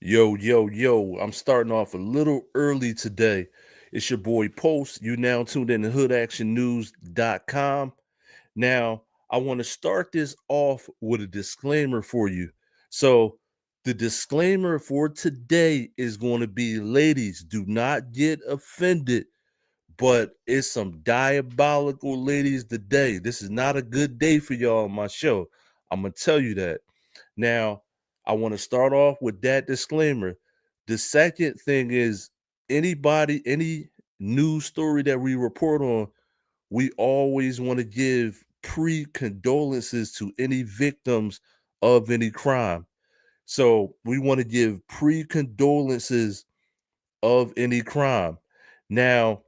Yo, yo, yo, I'm starting off a little early today. It's your boy Post. You now tuned in to hoodactionnews.com. Now, I want to start this off with a disclaimer for you. So, the disclaimer for today is going to be ladies, do not get offended, but it's some diabolical ladies today. This is not a good day for y'all on my show. I'm going to tell you that. Now, I want to start off with that disclaimer. The second thing is any news story that we report on, we always want to give pre-condolences to any victims of any crime. So we want to give pre-condolences of any crime. Now,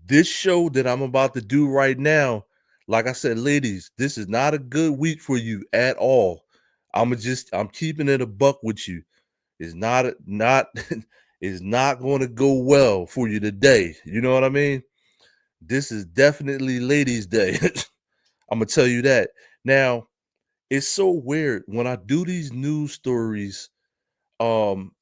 this show that I'm about to do right now, like I said, ladies, this is not a good week for you at all. I'm keeping it a buck with you. It's not it's not going to go well for you today. You know what I mean? This is definitely ladies' day. I'm gonna tell you that. Now, it's so weird when I do these news stories, um,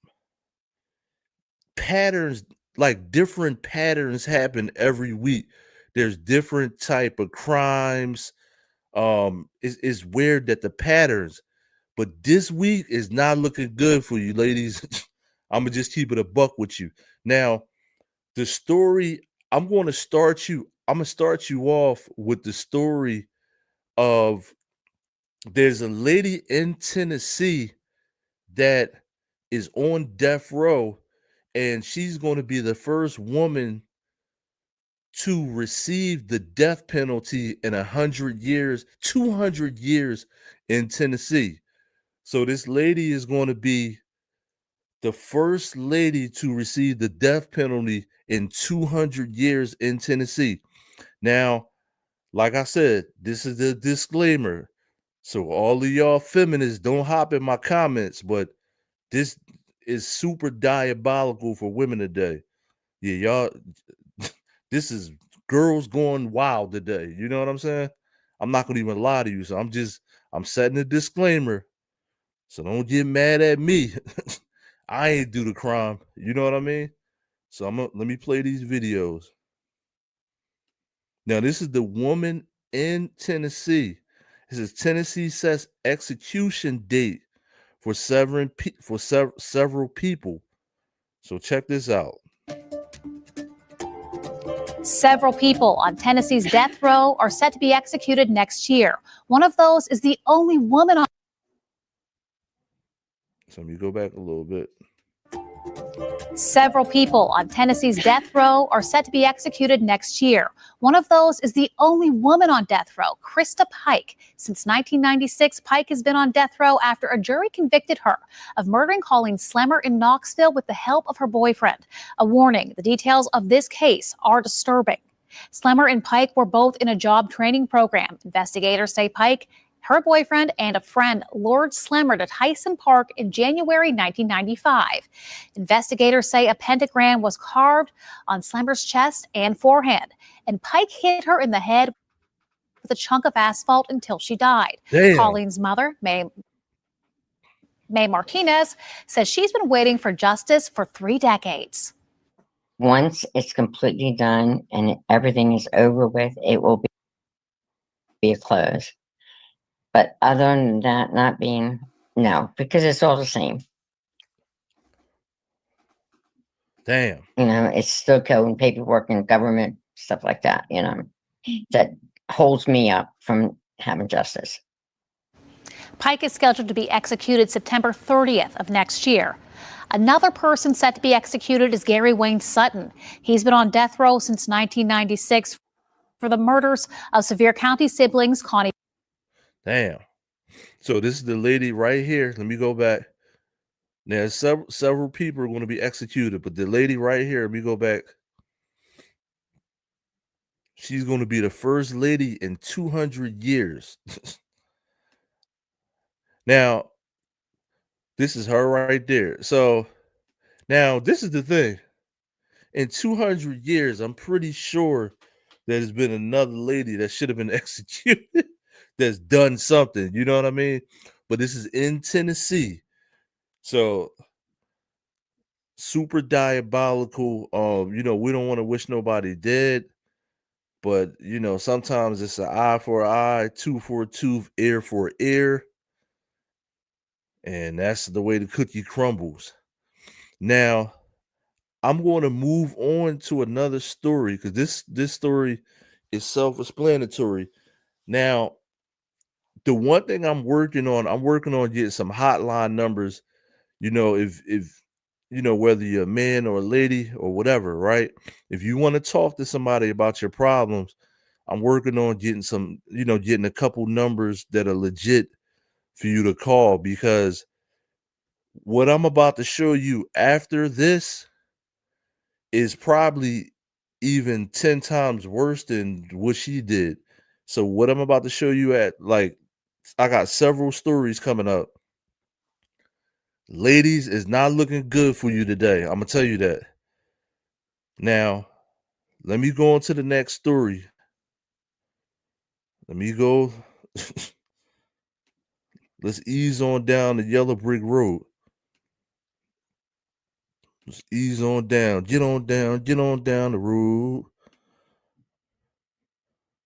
patterns like different patterns happen every week. There's different type of crimes. It's weird that the patterns, but this week is not looking good for you, ladies. I'm gonna just keep it a buck with you. Now, the story I'm gonna start you off with the story of there's a lady in Tennessee that is on death row, and she's going to be the first woman to receive the death penalty in 100 years, 200 years in Tennessee. So this lady is going to be the first lady to receive the death penalty in 200 years in Tennessee. Now, like I said, this is the disclaimer. So all of y'all feminists don't hop in my comments, but this is super diabolical for women today. Yeah, y'all, this is girls going wild today. You know what I'm saying? I'm not gonna even lie to you. So I'm setting a disclaimer. So don't get mad at me. I ain't do the crime. You know what I mean? So let me play these videos. Now, this is the woman in Tennessee. This is Tennessee sets execution date for several people. So check this out. Several people on Tennessee's death row are set to be executed next year. One of those is the only woman on. So let me go back a little bit. Several people on Tennessee's death row are set to be executed next year. One of those is the only woman on death row, Krista Pike. Since 1996, Pike has been on death row after a jury convicted her of murdering Colleen Slemmer in Knoxville with the help of her boyfriend. A warning, the details of this case are disturbing. Slemmer and Pike were both in a job training program. Investigators say Pike, her boyfriend, and a friend lured Slemmer to Tyson Park in January 1995. Investigators say a pentagram was carved on Slemmer's chest and forehead, and Pike hit her in the head with a chunk of asphalt until she died. Damn. Colleen's mother, May Martinez, says she's been waiting for justice for 3 decades. Once it's completely done and everything is over with, it will be a close. But other than that, not being, no, because it's all the same. Damn. You know, it's still code and paperwork and government, stuff like that, you know, that holds me up from having justice. Pike is scheduled to be executed September 30th of next year. Another person set to be executed is Gary Wayne Sutton. He's been on death row since 1996 for the murders of Sevier County siblings Connie. Damn. So this is the lady right here. Let me go back. Now several people are going to be executed, but the lady right here, let me go back. She's going to be the first lady in 200 years. Now, this is her right there. So now this is the thing. In 200 years, I'm pretty sure there's been another lady that should have been executed that's done something. You know what I mean? But this is in Tennessee. So super diabolical. You know, we don't want to wish nobody dead, but you know, sometimes it's an eye for an eye, tooth for a tooth, ear for an ear, and that's the way the cookie crumbles. Now, I'm going to move on to another story because this story is self-explanatory. Now, the one thing I'm working on getting some hotline numbers. You know, if you know whether you're a man or a lady or whatever, right? If you want to talk to somebody about your problems, I'm working on getting some, you know, getting a couple numbers that are legit for you to call because what I'm about to show you after this is probably even 10 times worse than what she did. So what I'm about to show you I got several stories coming up. Ladies, is not looking good for you today. I'm gonna tell you that. Now, let me go on to the next story. Let me go. Let's ease on down the yellow brick road. Let's ease on down. Get on down the road.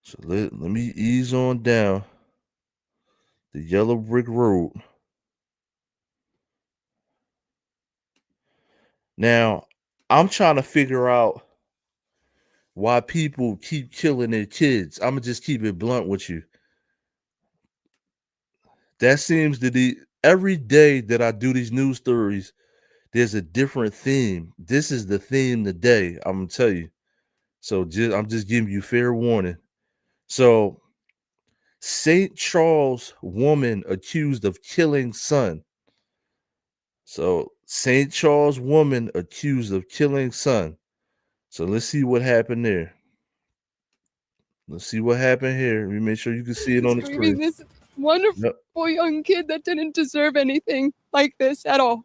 So let me ease on down the yellow brick road. Now, I'm trying to figure out why people keep killing their kids. I'm gonna just keep it blunt with you. That seems to be every day that I do these news stories, there's a different theme. This is the theme today. I'm gonna tell you. So I'm just giving you fair warning. So St. Charles woman accused of killing son. So St. Charles woman accused of killing son. So let's see what happened there. Let's see what happened here. Let me make sure you can see it on the screen. This wonderful young kid that didn't deserve anything like this at all.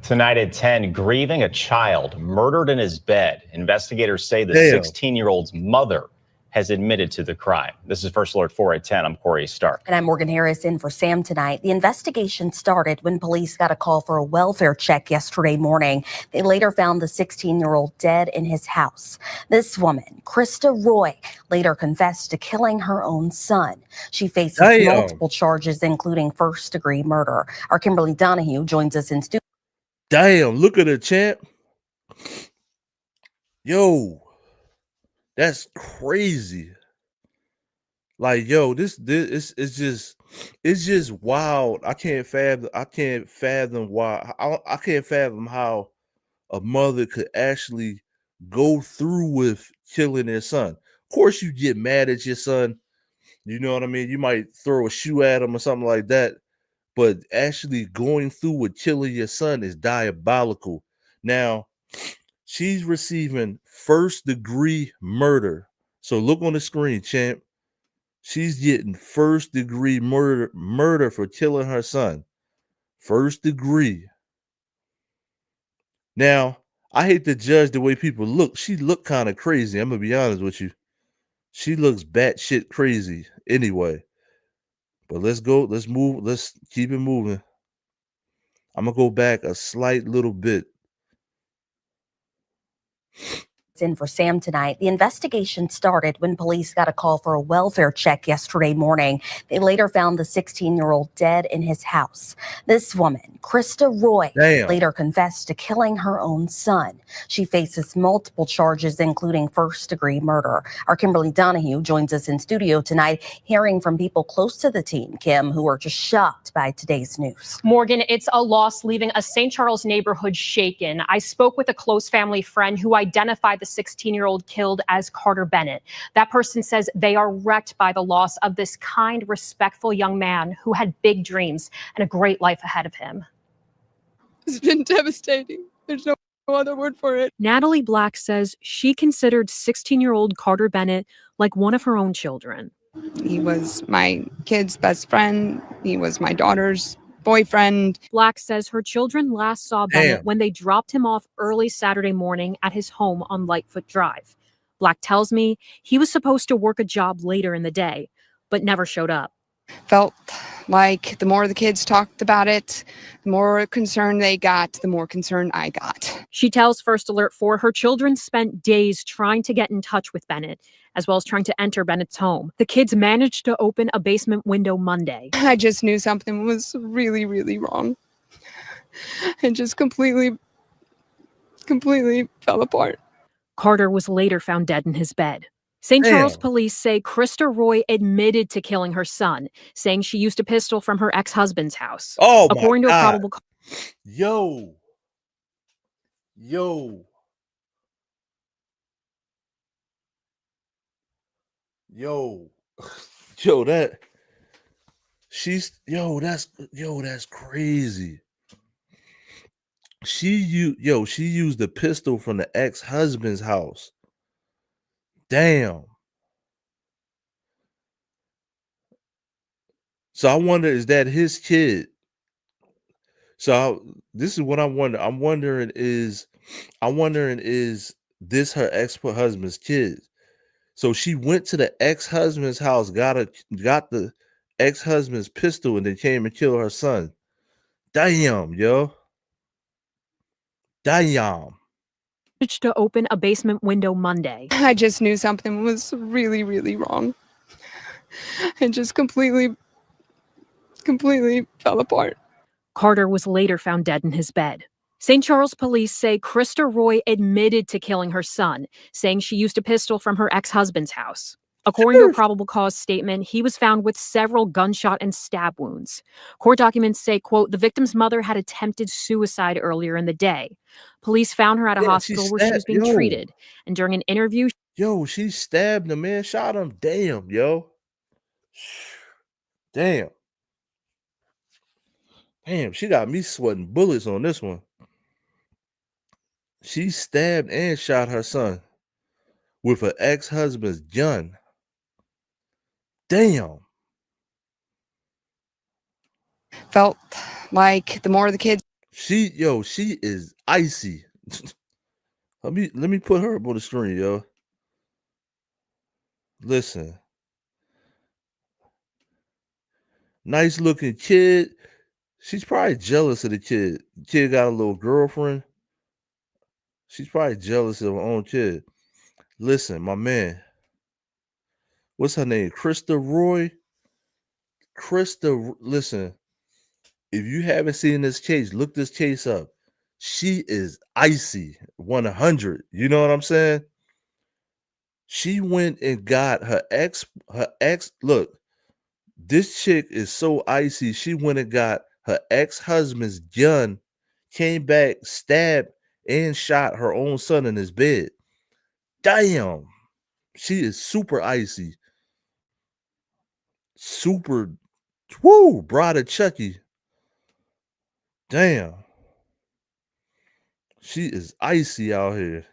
Tonight at 10, grieving a child murdered in his bed. Investigators say the 16-year-old's mother has admitted to the crime. This is First Alert 4 at 10. I'm Corey Stark. And I'm Morgan Harris in for Sam tonight. The investigation started when police got a call for a welfare check yesterday morning. They later found the 16-year-old dead in his house. This woman, Krista Roy, later confessed to killing her own son. She faces multiple charges, including first-degree murder. Our Kimberly Donahue joins us in studio. Damn, look at her, champ. Yo, that's crazy. Like, yo, this it's just wild. I can't fathom how a mother could actually go through with killing their son. Of course, you get mad at your son. You know what I mean? You might throw a shoe at him or something like that. But actually going through with killing your son is diabolical. Now, she's receiving first-degree murder. So look on the screen, champ. She's getting first-degree murder for killing her son. First degree. Now, I hate to judge the way people look. She looked kind of crazy. I'm gonna be honest with you. She looks batshit crazy anyway. But let's go. Let's move. Let's keep it moving. I'm gonna go back a slight little bit. In for Sam tonight. The investigation started when police got a call for a welfare check yesterday morning. They later found the 16-year-old dead in his house. This woman, Krista Roy, later confessed to killing her own son. She faces multiple charges, including first-degree murder. Our Kimberly Donahue joins us in studio tonight, hearing from people close to the teen, Kim, who are just shocked by today's news. Morgan, it's a loss leaving a St. Charles neighborhood shaken. I spoke with a close family friend who identified the 16-year-old killed as Carter Bennett. That person says they are wrecked by the loss of this kind, respectful young man who had big dreams and a great life ahead of him. It's been devastating. There's no other word for it. Natalie Black says she considered 16-year-old Carter Bennett like one of her own children. He was my kid's best friend. He was my daughter's boyfriend. Black says her children last saw Bennett when they dropped him off early Saturday morning at his home on Lightfoot Drive. Black tells me he was supposed to work a job later in the day, but never showed up. Felt like the more the kids talked about it, the more concerned they got, the more concerned I got. She tells First Alert 4 her children spent days trying to get in touch with Bennett, as well as trying to enter Bennett's home. The kids managed to open a basement window Monday. I just knew something was really, really wrong. And just completely fell apart. Carter was later found dead in his bed. St. Charles police say Krista Roy admitted to killing her son, saying she used a pistol from her ex-husband's house. Oh, according my to a God. probable Yo. Yo, that's crazy. She used the pistol from the ex-husband's house. Damn. So I wonder, is that his kid? So this is what I wonder. I'm wondering is this her ex-husband's kid? So she went to the ex-husband's house, got the ex-husband's pistol, and then came and killed her son. Damn, yo. Damn. to open a basement window Monday. I just knew something was really, really wrong. And just completely fell apart. Carter was later found dead in his bed. St. Charles police say Krista Roy admitted to killing her son, saying she used a pistol from her ex-husband's house. According to a probable cause statement, he was found with several gunshot and stab wounds. Court documents say, quote, the victim's mother had attempted suicide earlier in the day. Police found her at a hospital where she was being treated. And during an interview, she stabbed the man, shot him. Damn, yo. Damn. Damn, she got me sweating bullets on this one. She stabbed and shot her son with her ex-husband's gun. Damn. Felt like the more the kids. She is icy. let me put her up on the screen, yo. Listen. Nice looking kid. She's probably jealous of the kid. The kid got a little girlfriend. She's probably jealous of her own kid. Listen, my man. What's her name? Krista Roy? Listen. If you haven't seen this case, look this case up. She is icy 100. You know what I'm saying? She went and got her ex. Look, this chick is so icy. She went and got her ex-husband's gun, came back, stabbed, and shot her own son in his bed. Damn. She is super icy. Super, woo, Bride of Chucky. Damn. She is icy out here.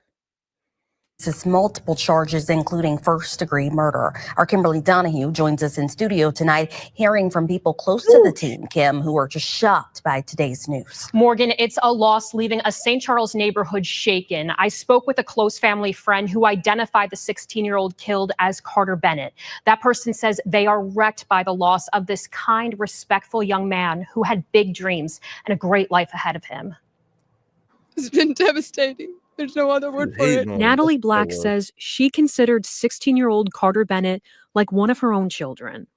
Multiple charges, including first-degree murder. Our Kimberly Donahue joins us in studio tonight, hearing from people close to the team, Kim, who are just shocked by today's news. Morgan, it's a loss leaving a St. Charles neighborhood shaken. I spoke with a close family friend who identified the 16-year-old killed as Carter Bennett. That person says they are wrecked by the loss of this kind, respectful young man who had big dreams and a great life ahead of him. It's been devastating. There's no other word for it. Natalie Black says she considered 16-year-old Carter Bennett like one of her own children.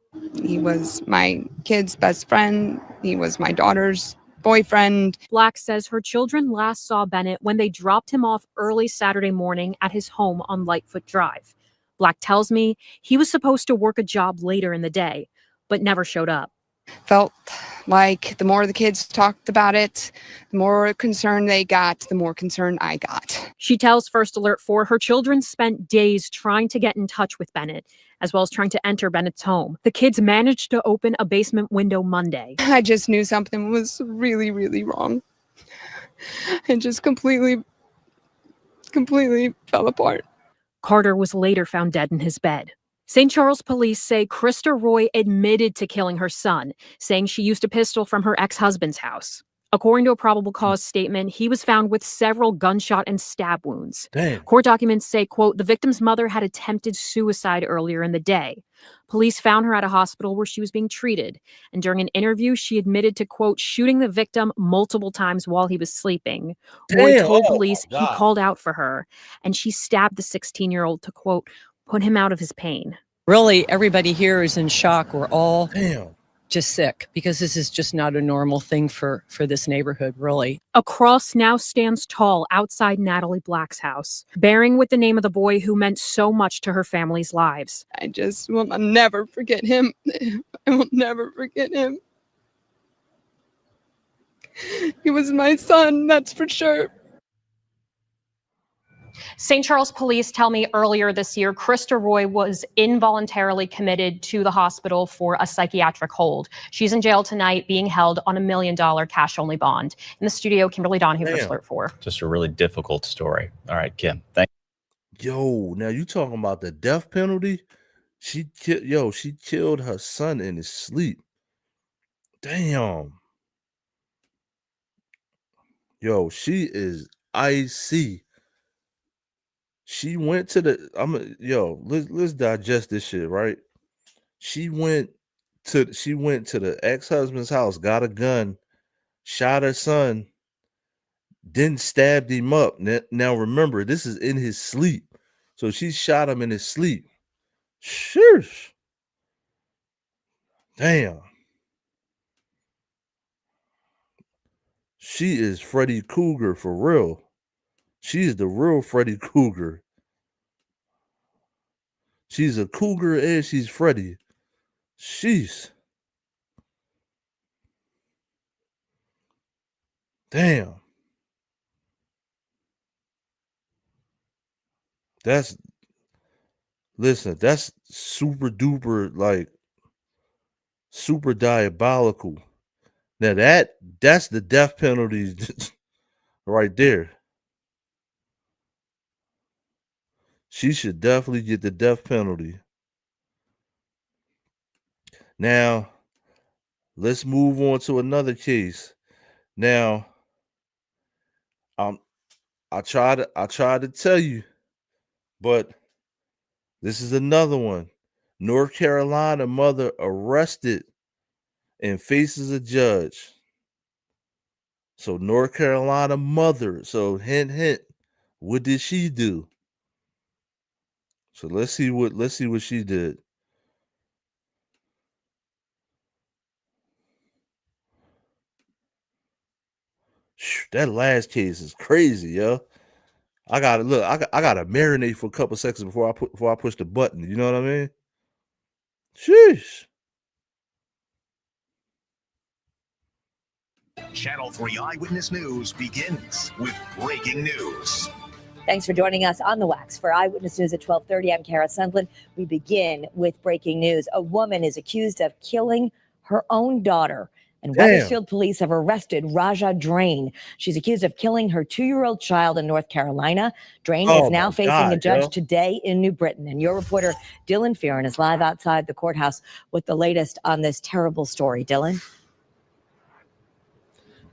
He was my kid's best friend. He was my daughter's boyfriend. Black says her children last saw Bennett when they dropped him off early Saturday morning at his home on Lightfoot Drive. Black tells me he was supposed to work a job later in the day, but never showed up. Felt like the more the kids talked about it, the more concerned they got, the more concerned I got. She tells First Alert 4 her children spent days trying to get in touch with Bennett, as well as trying to enter Bennett's home. The kids managed to open a basement window Monday. I just knew something was really, really wrong. And just completely fell apart. Carter was later found dead in his bed. St. Charles police say Krista Roy admitted to killing her son, saying she used a pistol from her ex-husband's house. According to a probable cause statement, he was found with several gunshot and stab wounds. Damn. Court documents say, quote, the victim's mother had attempted suicide earlier in the day. Police found her at a hospital where she was being treated. And during an interview, she admitted to, quote, shooting the victim multiple times while he was sleeping. Roy Damn. told Oh, police my he God. called out for her, and she stabbed the 16-year-old to, quote, put him out of his pain. Really, everybody here is in shock. We're all Damn. just sick because this is just not a normal thing for this neighborhood, really. A cross now stands tall outside Natalie Black's house, bearing with the name of the boy who meant so much to her family's lives. I just will never forget him. I will never forget him. He was my son, that's for sure. St. Charles police tell me earlier this year, Krista Roy was involuntarily committed to the hospital for a psychiatric hold. She's in jail tonight, being held on $1 million cash-only bond. In the studio, Kimberly Donahue for Alert 4. Just a really difficult story. All right, Kim. Thank you. Yo, now you talking about the death penalty? She killed her son in his sleep. Damn. Yo, she is icy. She went to the let's digest this shit, right? She went to the ex-husband's house, got a gun, shot her son, then stabbed him up. Now remember, this is in his sleep. So she shot him in his sleep. Sheesh. Damn. She is Freddy Krueger for real. She's the real Freddy Krueger. She's a cougar and she's Freddy. Sheesh. Damn. That's super duper, like, super diabolical. Now that's the death penalty right there. She should definitely get the death penalty. Now, let's move on to another case. Now, I tried to tell you, but this is another one. North Carolina mother arrested and faces a judge. So North Carolina mother. So hint, hint. What did she do? So let's see what she did. That last case is crazy, yo. I gotta marinate for a couple seconds before I push the button. You know what I mean? Sheesh. Channel 3 Eyewitness News begins with breaking news. Thanks for joining us on The Wax. For Eyewitness News at 12:30, I'm Kara Sundlin. We begin with breaking news. A woman is accused of killing her own daughter. And Wethersfield police have arrested Raja Drain. She's accused of killing her 2-year-old child in North Carolina. Drain is now facing a judge today in New Britain. And your reporter, Dylan Fearon, is live outside the courthouse with the latest on this terrible story. Dylan?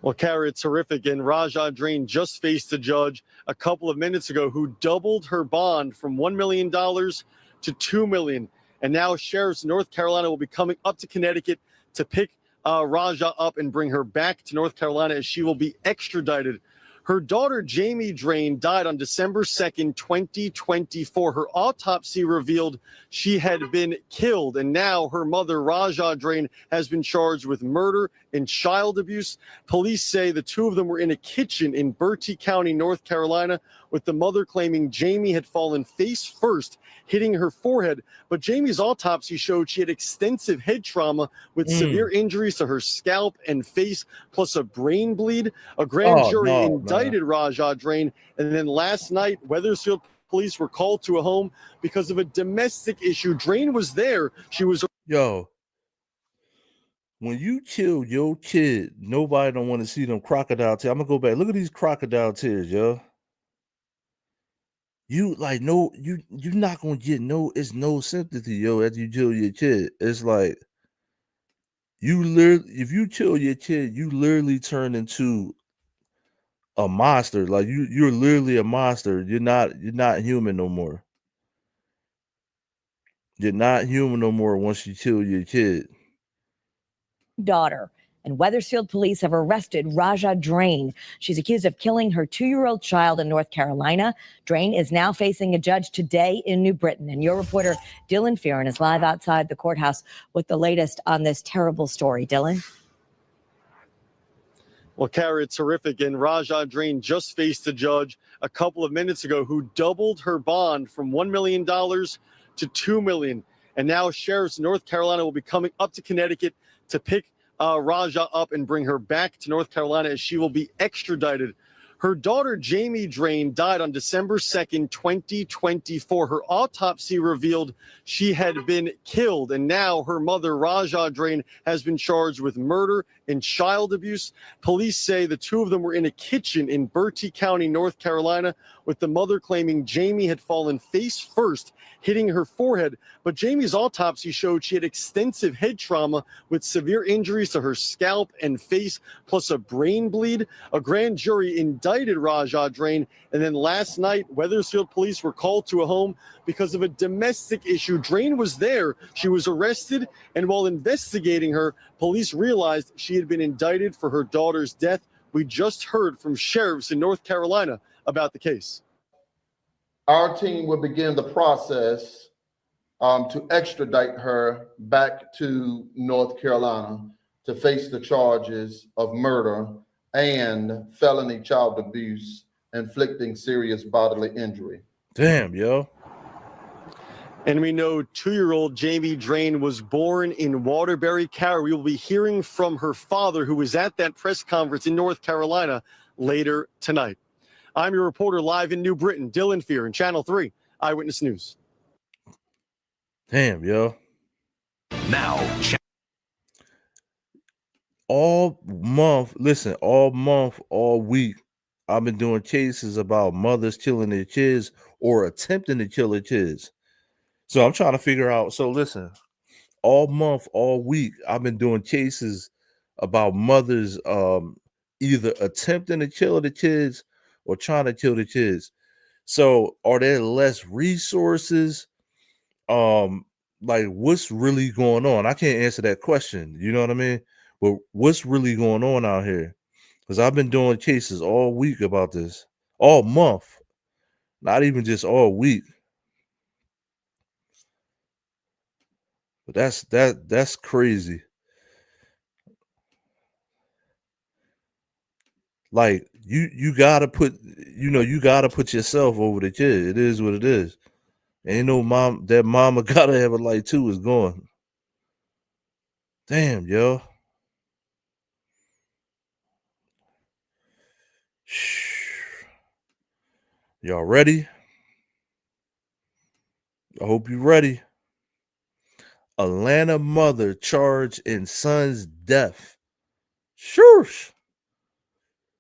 Well, Kara, it's horrific. And Raja Drain just faced a judge a couple of minutes ago who doubled her bond from $1 million to $2 million. And now sheriffs in North Carolina will be coming up to Connecticut to pick Raja up and bring her back to North Carolina as she will be extradited. Her daughter, Jamie Drain, died on December 2nd, 2024. Her autopsy revealed she had been killed, and now her mother, Raja Drain, has been charged with murder and child abuse. Police say the two of them were in a kitchen in Bertie County, North Carolina, with the mother claiming Jamie had fallen face first, hitting her forehead. But Jamie's autopsy showed she had extensive head trauma with severe injuries to her scalp and face, plus a brain bleed. A grand jury indicted Raja Drain. And then last night, Wethersfield police were called to a home because of a domestic issue. Drain was there. She was... Yo, when you kill your kid, nobody don't want to see them crocodile tears. I'm going to go back. Look at these crocodile tears, yo. You like you're not gonna get it's no sympathy, yo, after you kill your kid. It's like if you kill your kid, you literally turn into a monster. Like you're literally a monster. You're not human no more. You're not human no more once you kill your kid. Daughter. And Wethersfield police have arrested Raja Drain. She's accused of killing her 2-year-old child in North Carolina. Drain is now facing a judge today in New Britain. And your reporter, Dylan Fearon, is live outside the courthouse with the latest on this terrible story. Dylan? Well, Kara, it's horrific. And Raja Drain just faced a judge a couple of minutes ago who doubled her bond from $1 million to $2 million. And now sheriffs in North Carolina will be coming up to Connecticut to pick Raja up and bring her back to North Carolina as she will be extradited. Her daughter, Jamie Drain, died on December 2nd, 2024. Her autopsy revealed she had been killed, and now her mother, Raja Drain, has been charged with murder and child abuse. Police say the two of them were in a kitchen in Bertie County, North Carolina, with the mother claiming Jamie had fallen face first, hitting her forehead. But Jamie's autopsy showed she had extensive head trauma with severe injuries to her scalp and face, plus a brain bleed. A grand jury indicted Raja Drain. And then last night, Wethersfield police were called to a home because of a domestic issue. Drain was there. She was arrested. And while investigating her, police realized she had been indicted for her daughter's death. We just heard from sheriffs in North Carolina about the case. Our team will begin the process to extradite her back to North Carolina to face the charges of murder and felony child abuse, inflicting serious bodily injury. Damn, yo. And we know 2-year-old Jamie Drain was born in Waterbury. Kara, we will be hearing from her father, who was at that press conference in North Carolina later tonight. I'm your reporter live in New Britain, Dylan Fearon, Channel 3 Eyewitness News. Damn, yo. Now, all month, all week, I've been doing cases about mothers killing their kids or attempting to kill their kids. So I'm trying to figure out. So listen, all month, all week, I've been doing cases about mothers either attempting to kill the kids or trying to kill the kids. So are there less resources? Like what's really going on? I can't answer that question. You know what I mean? But what's really going on out here? Because I've been doing cases all week about this, all month, not even just all week. But that's crazy. Like you gotta put yourself over the kid. It is what it is. Ain't no mom that mama gotta have a light too is gone. Damn, yo. Y'all ready? I hope you're ready. Atlanta mother charged in son's death. Shush.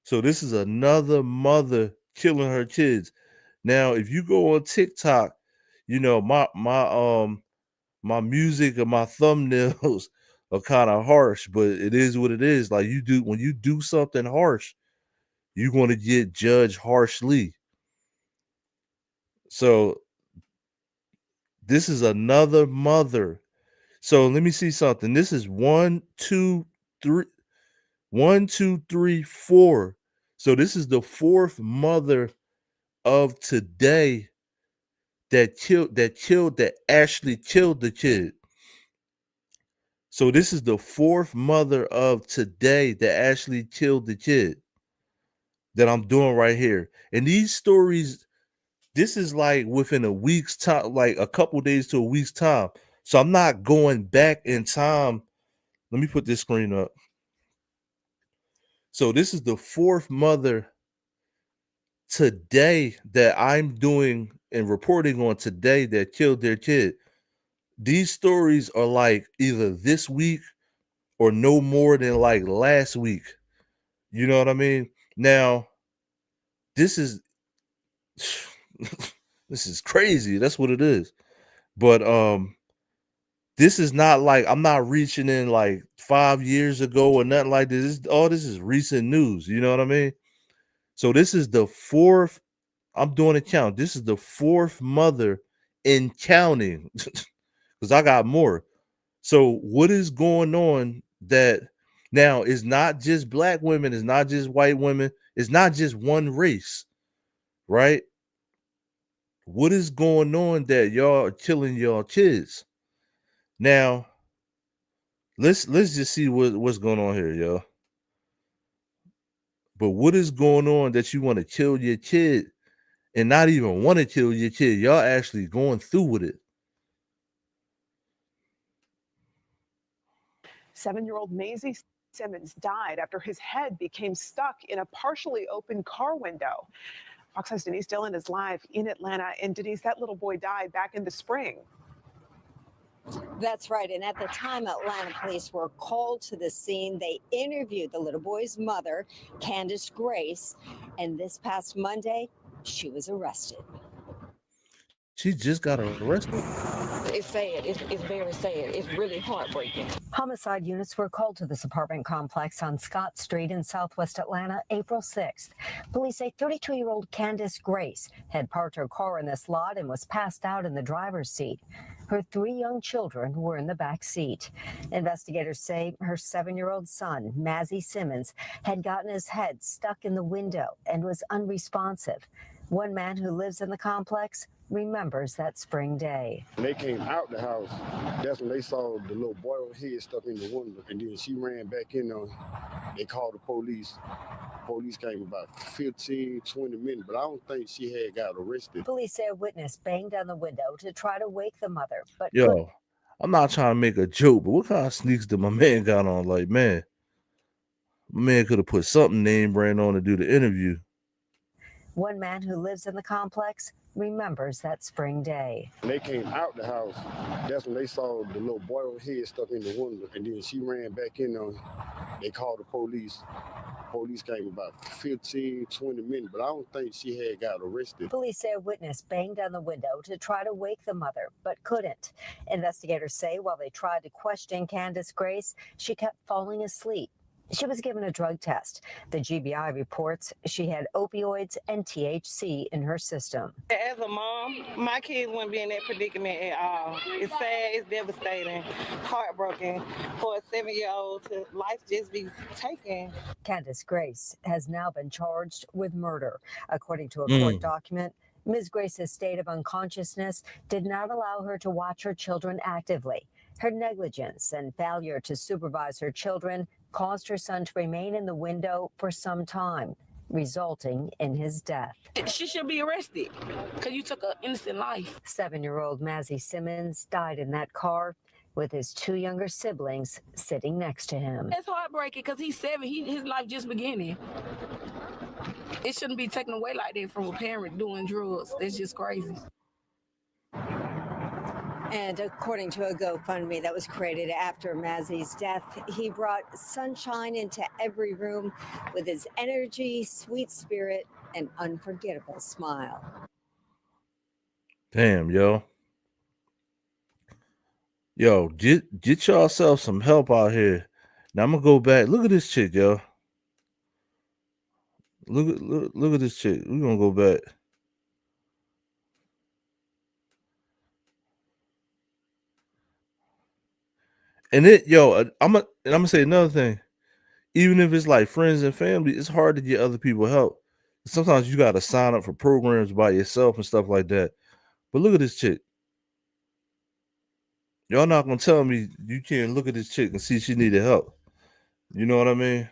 So this is another mother killing her kids. Now, if you go on TikTok, you know my music and my thumbnails are kind of harsh, but it is what it is. Like when you do something harsh, you're going to get judged harshly. So this is another mother. So let me see something. This is 1, 2, 3. 1, 2, 3, 4. So this is the fourth mother of today that actually killed the kid. So this is the fourth mother of today that actually killed the kid that I'm doing right here. And these stories, this is like within a week's time, like a couple days to a week's time. So I'm not going back in time. Let me put this screen up. So this is the fourth mother today that I'm doing and reporting on today that killed their kid. These stories are like either this week or no more than like last week. You know what I mean? Now, this is this is crazy. That's what it is. But This is not like I'm not reaching in like 5 years ago or nothing like this. This is recent news. You know what I mean? So this is the fourth. I'm doing a count. This is the fourth mother in counting because I got more. So what is going on that now is not just black women, it's not just white women, it's not just one race, right? What is going on that y'all are killing y'all kids? Now, let's just see what's going on here, y'all. But what is going on that you want to kill your kid and not even want to kill your kid? Y'all actually going through with it. 7-year-old Maisie Simmons died after his head became stuck in a partially open car window. Fox 5's Denise Dillon is live in Atlanta. And Denise, that little boy died back in the spring. That's right. And at the time, Atlanta police were called to the scene. They interviewed the little boy's mother, Candace Grace. And this past Monday, she was arrested. She just got arrested? It's sad. It's very sad. It's really heartbreaking. Homicide units were called to this apartment complex on Scott Street in Southwest Atlanta April 6th. Police say 32-year-old Candace Grace had parked her car in this lot and was passed out in the driver's seat. Her 3 young children were in the back seat. Investigators say her 7-year-old son, Mazzie Simmons, had gotten his head stuck in the window and was unresponsive. One man who lives in the complex remembers that spring day. When they came out the house, that's when they saw the little boy with his head stuck in the window. And then she ran back in there. They called the police. Police came about 15, 20 minutes, but I don't think she had got arrested. Police say a witness banged on the window to try to wake the mother, but Yo, I'm not trying to make a joke, but what kind of sneaks did my man got on? Like, man, my man could have put something name brand on to do the interview. one man who lives in the complex remembers that spring day. When they came out the house, that's when they saw the little boy with his head stuck in the window. And then she ran back in there. They called the police. Police came about 15, 20 minutes, but I don't think she had got arrested. Police say a witness banged on the window to try to wake the mother, but couldn't. Investigators say while they tried to question Candace Grace, she kept falling asleep. She was given a drug test. The GBI reports she had opioids and THC in her system. As a mom, my kids wouldn't be in that predicament at all. It's sad, it's devastating, heartbroken for a 7-year-old to life just be taken. Candace Grace has now been charged with murder. According to a court document, Ms. Grace's state of unconsciousness did not allow her to watch her children actively. Her negligence and failure to supervise her children caused her son to remain in the window for some time, resulting in his death. She should be arrested because you took an innocent life. 7-year-old Mazzie Simmons died in that car with his 2 younger siblings sitting next to him. It's heartbreaking because he's 7. His life just beginning. It shouldn't be taken away like that from a parent doing drugs. That's just crazy. And according to a GoFundMe that was created after Mazzie's death, he brought sunshine into every room with his energy, sweet spirit, and unforgettable smile. Damn, yo. Yo, get yourself some help out here. Now I'm gonna go back. Look at this chick, yo. Look at this chick. We're gonna go back. And I'm gonna say another thing. Even if it's like friends and family, it's hard to get other people help. Sometimes you gotta sign up for programs by yourself and stuff like that. But look at this chick. Y'all not gonna tell me you can't look at this chick and see she needed help. You know what I mean?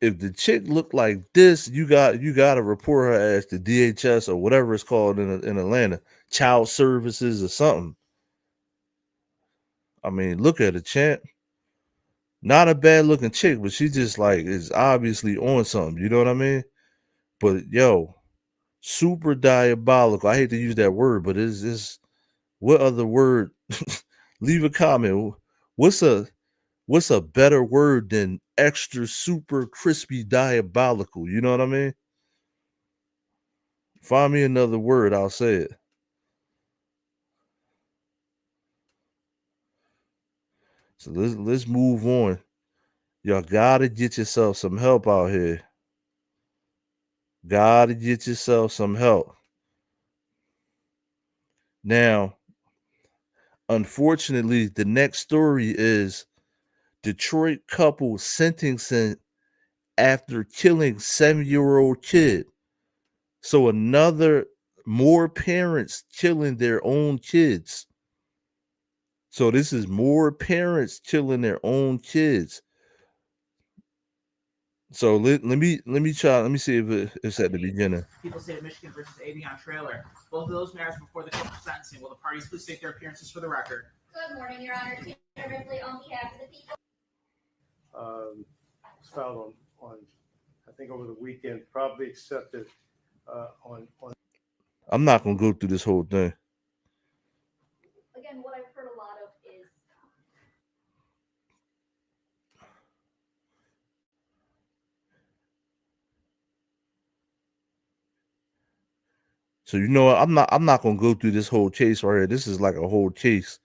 If the chick looked like this, you gotta report her ass to DHS or whatever it's called in Atlanta, child services or something. I mean, look at her, champ. Not a bad looking chick, but she just like is obviously on something. You know what I mean? But yo, super diabolical. I hate to use that word, but it's what other word? Leave a comment. What's a better word than extra super crispy diabolical? You know what I mean? Find me another word, I'll say it. So let's move on. Y'all gotta get yourself some help out here. Gotta get yourself some help. Now, unfortunately, the next story is Detroit couple sentencing after killing 7-year-old kid. So more parents killing their own kids. So this is more parents killing their own kids. So let me see if it's at the beginning. People State of Michigan versus Avion Trailer. Both of those matters before the court for sentencing. Will the parties please state their appearances for the record? Good morning, Your Honor. Ripley on behalf of the people. Was filed on I think over the weekend, probably accepted on. I'm not gonna go through this whole thing. Again, what I've heard a lot of is So you know what? I'm not gonna go through this whole case right here. This is like a whole case.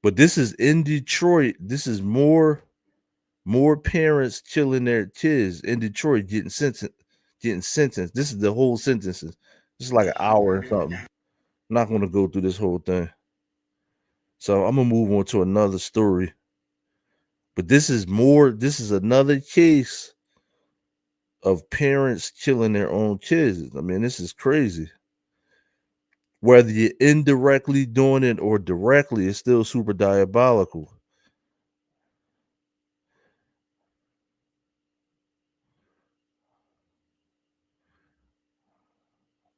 But this is in Detroit. This is more parents killing their kids in Detroit getting sentenced. This is the whole sentences. This is like an hour or something. I'm not gonna go through this whole thing. So I'm gonna move on to another story. But this is another case of parents killing their own kids. I mean, this is crazy. Whether you're indirectly doing it or directly, it's still super diabolical.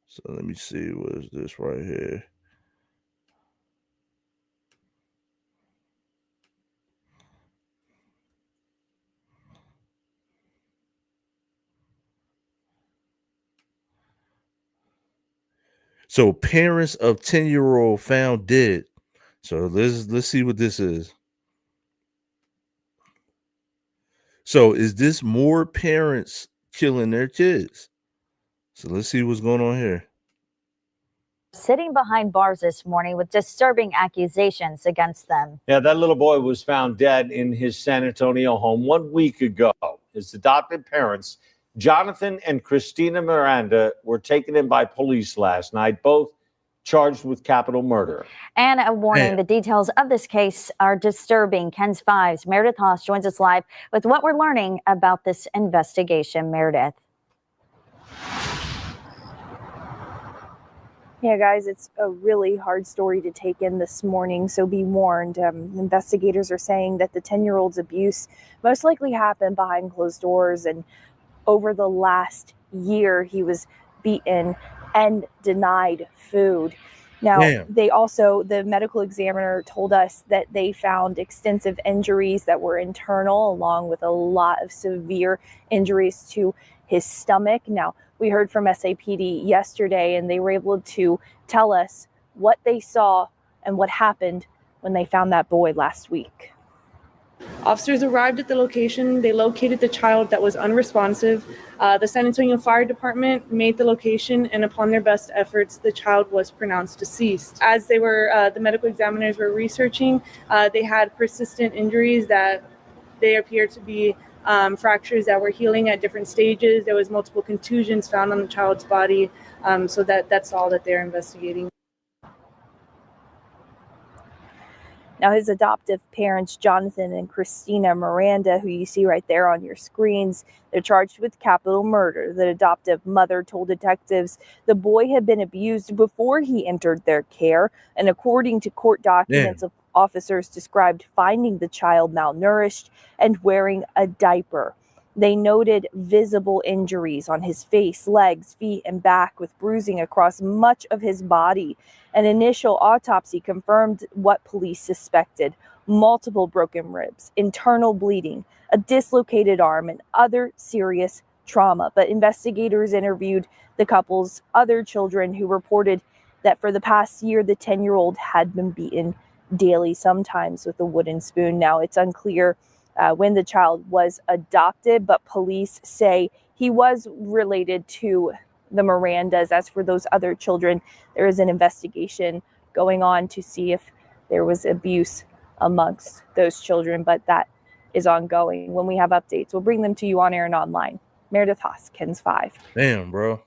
So let me see, what is this right here? So parents of 10-year-old found dead. So let's see what this is. So is this more parents killing their kids? So let's see what's going on here. Sitting behind bars this morning with disturbing accusations against them. Yeah, that little boy was found dead in his San Antonio home 1 week ago. His adopted parents, Jonathan and Christina Miranda, were taken in by police last night, both charged with capital murder. And a warning, the details of this case are disturbing. KENS 5's Meredith Haas joins us live with what we're learning about this investigation. Meredith. Yeah, guys, it's a really hard story to take in this morning, so be warned. Investigators are saying that the 10-year-old's abuse most likely happened behind closed doors, and over the last year, he was beaten and denied food. Now, the medical examiner told us that they found extensive injuries that were internal, along with a lot of severe injuries to his stomach. Now, we heard from SAPD yesterday, and they were able to tell us what they saw and what happened when they found that boy last week. Officers arrived at the location. They located the child that was unresponsive. The San Antonio Fire Department made the location, and upon their best efforts, the child was pronounced deceased. As they were, the medical examiners were researching, they had persistent injuries that they appeared to be fractures that were healing at different stages. There was multiple contusions found on the child's body, so that's all that they're investigating. Now, his adoptive parents, Jonathan and Christina Miranda, who you see right there on your screens, they're charged with capital murder. The adoptive mother told detectives the boy had been abused before he entered their care, and according to court documents, officers described finding the child malnourished and wearing a diaper. They noted visible injuries on his face, legs, feet, and back, with bruising across much of his body. An initial autopsy confirmed what police suspected: multiple broken ribs, internal bleeding, a dislocated arm, and other serious trauma. But investigators interviewed the couple's other children, who reported that for the past year, the 10-year-old had been beaten daily, sometimes with a wooden spoon. Now, it's unclear when the child was adopted, but police say he was related to the Mirandas. As for those other children, there is an investigation going on to see if there was abuse amongst those children, but that is ongoing. When we have updates, we'll bring them to you on air and online. Meredith Haas, KENS 5. Damn, bro.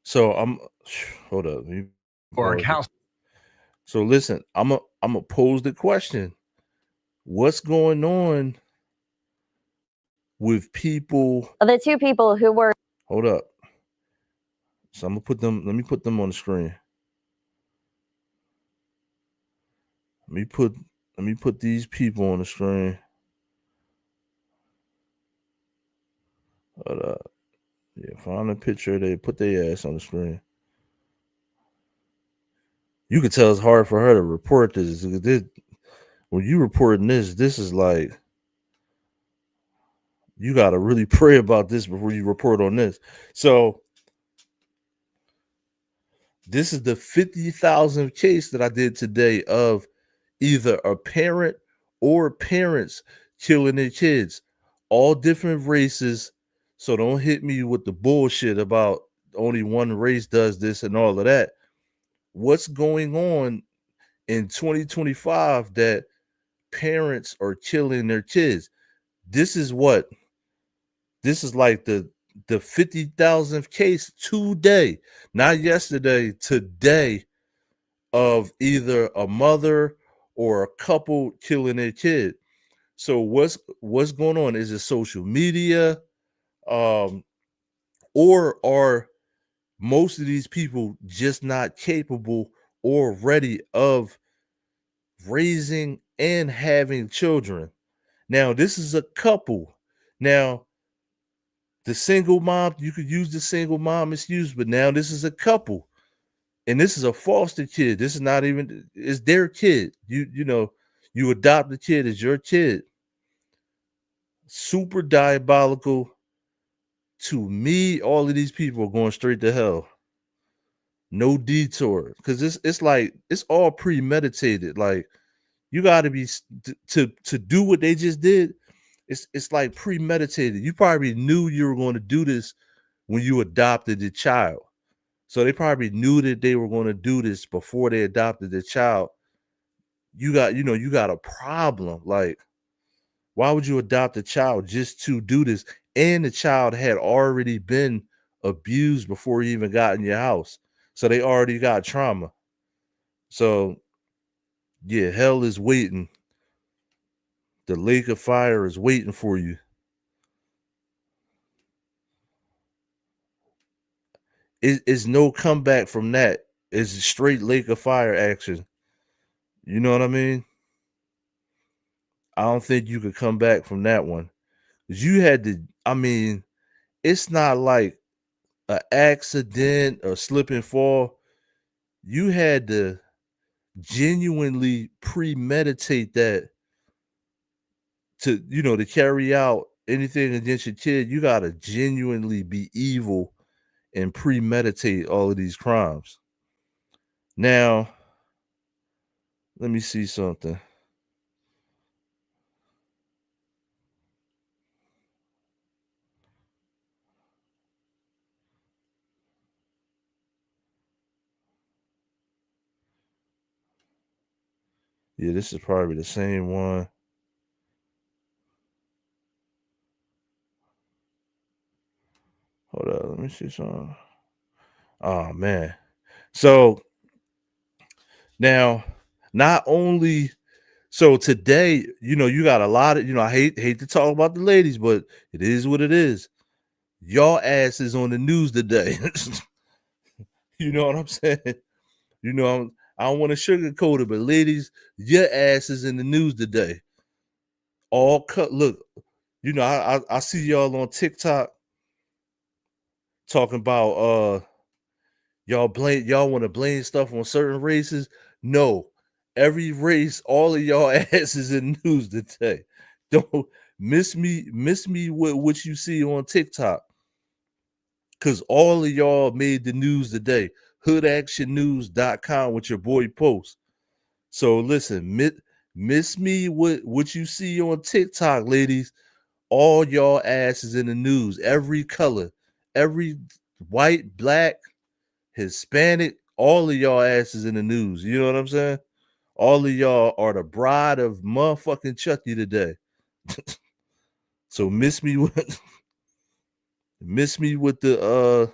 So hold up. So listen, I'm a pose the question. What's going on with people? The two people who were. Hold up. So I'm gonna put them. Let me put them on the screen. Let me put these people on the screen. Hold up. Yeah, find a picture. They put their ass on the screen. You can tell it's hard for her to report this. When you reporting this is like you gotta really pray about this before you report on this. So this is the 50,000th case that I did today of either a parent or parents killing their kids, all different races. So don't hit me with the bullshit about only one race does this and all of that. What's going on in 2025 that parents are killing their kids? This is like the 50,000th case today, not yesterday, today, of either a mother or a couple killing their kid. So what's going on? Is it social media? Or are most of these people just not capable or ready of raising and having children? Now, this is a couple. Now, the single mom, you could use the single mom excuse, but now this is a couple. And this is a foster kid. This is not even, it's their kid. You adopt the kid as your kid. Super diabolical. To me, all of these people are going straight to hell. No detour. Because it's like, it's all premeditated. Like, you got to be, to do what they just did, it's like premeditated. You probably knew you were going to do this when you adopted the child. So they probably knew that they were going to do this before they adopted the child. You got a problem. Like, why would you adopt a child just to do this? And the child had already been abused before he even got in your house. So they already got trauma. So yeah, hell is waiting. The lake of fire is waiting for you. It's no comeback from that. It's straight lake of fire action. You know what I mean? I don't think you could come back from that one. You had to, I mean, it's not like an accident or slip and fall. You had to genuinely premeditate that to carry out anything against your kid. You got to genuinely be evil and premeditate all of these crimes. Now, let me see something. Yeah, this is probably the same one. Hold up, let me see something. Oh man. So now, not only so today, you got a lot of, I hate to talk about the ladies, but it is what it is. Y'all ass is on the news today. You know what I'm saying? I don't want to sugarcoat it, but ladies, your ass is in the news today. All cut. Look, I see y'all on TikTok talking about y'all want to blame stuff on certain races. No, every race, all of y'all ass is in the news today. Don't miss me with what you see on TikTok. Cause all of y'all made the news today. hoodactionnews.com with your boy Post. So listen, miss me with what you see on TikTok, ladies. All y'all asses in the news, every color, every white, black, Hispanic, all of y'all asses in the news. You know what I'm saying? All of y'all are the bride of motherfucking Chucky today. So miss me with the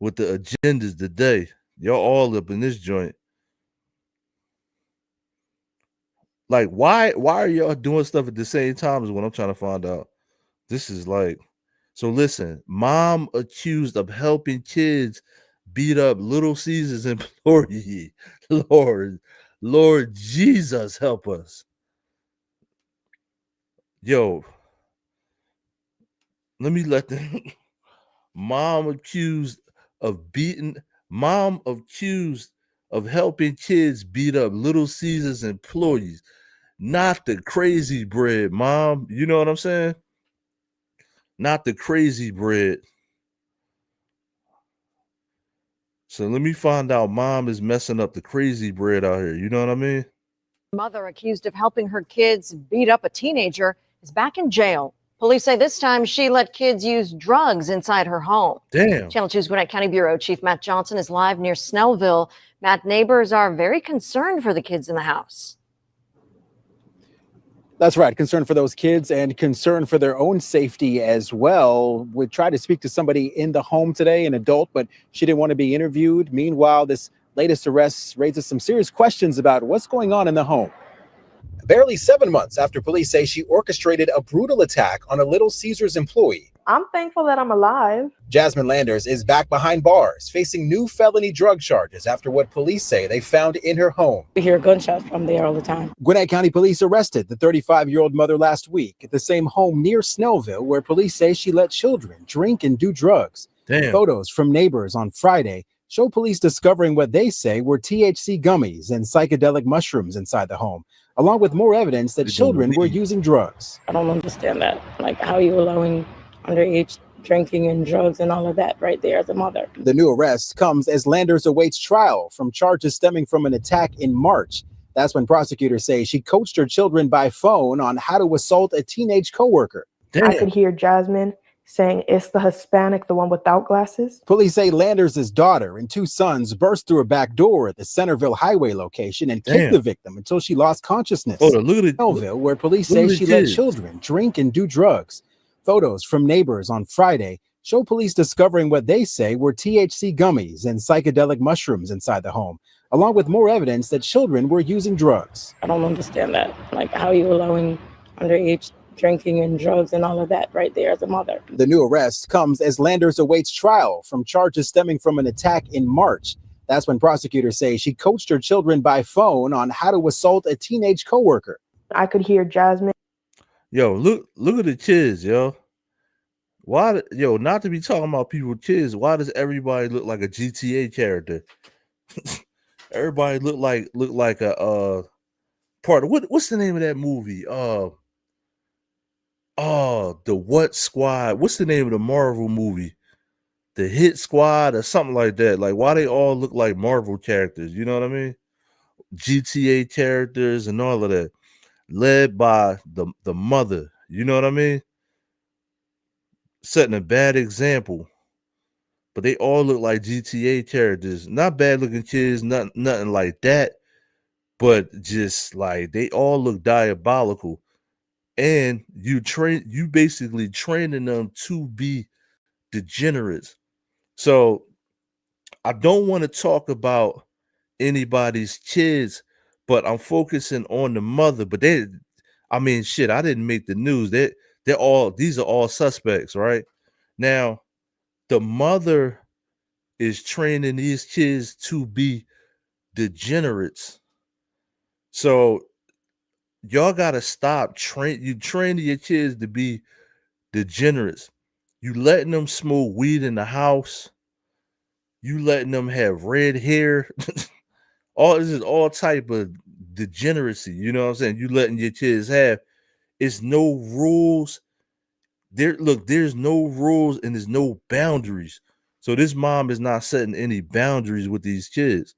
agendas today. Y'all all up in this joint. Like, why are y'all doing stuff at the same time is what I'm trying to find out. This is like, so listen, mom accused of helping kids beat up Little Caesars employee. Lord Jesus, help us. Yo, let me let them. Mom accused of helping kids beat up Little Caesars employees. Not the crazy bread, mom. You know what I'm saying? Not the crazy bread. So let me find out mom is messing up the crazy bread out here. You know what I mean? Mother accused of helping her kids beat up a teenager is back in jail. Police say this time she let kids use drugs inside her home. Damn. Channel 2's Gwinnett County Bureau Chief Matt Johnson is live near Snellville. Matt, neighbors are very concerned for the kids in the house. That's right. Concern for those kids and concern for their own safety as well. We tried to speak to somebody in the home today, an adult, but she didn't want to be interviewed. Meanwhile, this latest arrest raises some serious questions about what's going on in the home. Barely 7 months after police say she orchestrated a brutal attack on a Little Caesars employee. I'm thankful that I'm alive. Jasmine Landers is back behind bars, facing new felony drug charges after what police say they found in her home. We hear gunshots from there all the time. Gwinnett County Police arrested the 35-year-old mother last week at the same home near Snellville, where police say she let children drink and do drugs. Damn. Photos from neighbors on Friday show police discovering what they say were THC gummies and psychedelic mushrooms inside the home, along with more evidence that children were using drugs. I don't understand that. Like, how are you allowing underage drinking and drugs and all of that right there as a mother? The new arrest comes as Landers awaits trial from charges stemming from an attack in March. That's when prosecutors say she coached her children by phone on how to assault a teenage coworker. I could hear Jasmine saying, "It's the Hispanic, the one without glasses." Police say Landers' daughter and 2 sons burst through a back door at the Centerville Highway location and kicked the victim until she lost consciousness. Hold on, look at it. Snellville, where police say she let children drink and do drugs. Photos from neighbors on Friday show police discovering what they say were THC gummies and psychedelic mushrooms inside the home, along with more evidence that children were using drugs. I don't understand that. Like, how are you allowing underage drinking and drugs and all of that right there as a mother? The new arrest comes as Landers awaits trial from charges stemming from an attack in March. That's when prosecutors say she coached her children by phone on how to assault a teenage coworker. I could hear Jasmine. Yo, look at the kids, yo. Not to be talking about people with kids, why does everybody look like a GTA character? Everybody look like a part of what's the name of that movie? The What Squad? What's the name of the Marvel movie? The Hit Squad or something like that. Like, why they all look like Marvel characters? You know what I mean? GTA characters and all of that. Led by the mother. You know what I mean? Setting a bad example. But they all look like GTA characters. Not bad looking kids, nothing like that. But just like they all look diabolical. And you basically training them to be degenerates. So I don't want to talk about anybody's kids, but I'm focusing on the mother. But I didn't make the news. These are all suspects, right? Now, the mother is training these kids to be degenerates. So y'all gotta stop training your kids to be degenerates. You letting them smoke weed in the house. You letting them have red hair. This is all type of degeneracy. You know what I'm saying? You letting your kids have. It's no rules. There's no rules and there's no boundaries. So this mom is not setting any boundaries with these kids.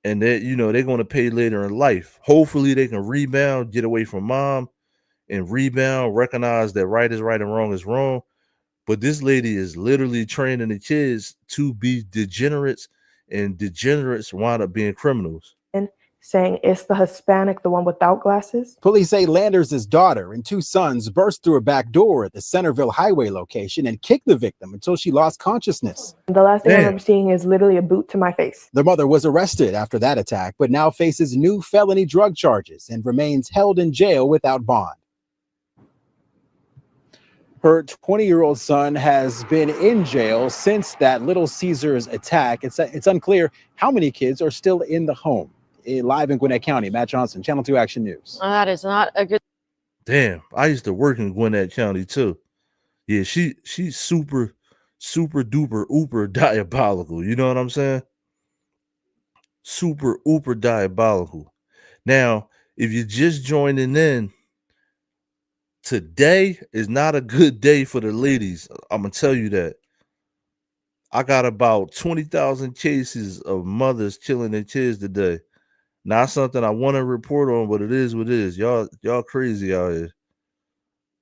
And they're going to pay later in life. Hopefully they can rebound, get away from mom and rebound, recognize that right is right and wrong is wrong. But this lady is literally training the kids to be degenerates, and degenerates wind up being criminals. saying it's the Hispanic, the one without glasses. Police say Landers' daughter and 2 sons burst through a back door at the Centerville Highway location and kicked the victim until she lost consciousness. The last thing I remember seeing is literally a boot to my face. The mother was arrested after that attack, but now faces new felony drug charges and remains held in jail without bond. Her 20-year-old son has been in jail since that Little Caesars attack. It's unclear how many kids are still in the home. Live in Gwinnett County, Matt Johnson, Channel 2 Action News. That is not a good. Damn, I used to work in Gwinnett County too. Yeah, she's super duper ooper diabolical. You know what I'm saying? Super ooper diabolical. Now, if you're just joining in, today is not a good day for the ladies. I'm gonna tell you that. I got about 20,000 cases of mothers killing their kids today. Not something I want to report on, but it is what it is. Y'all crazy out here.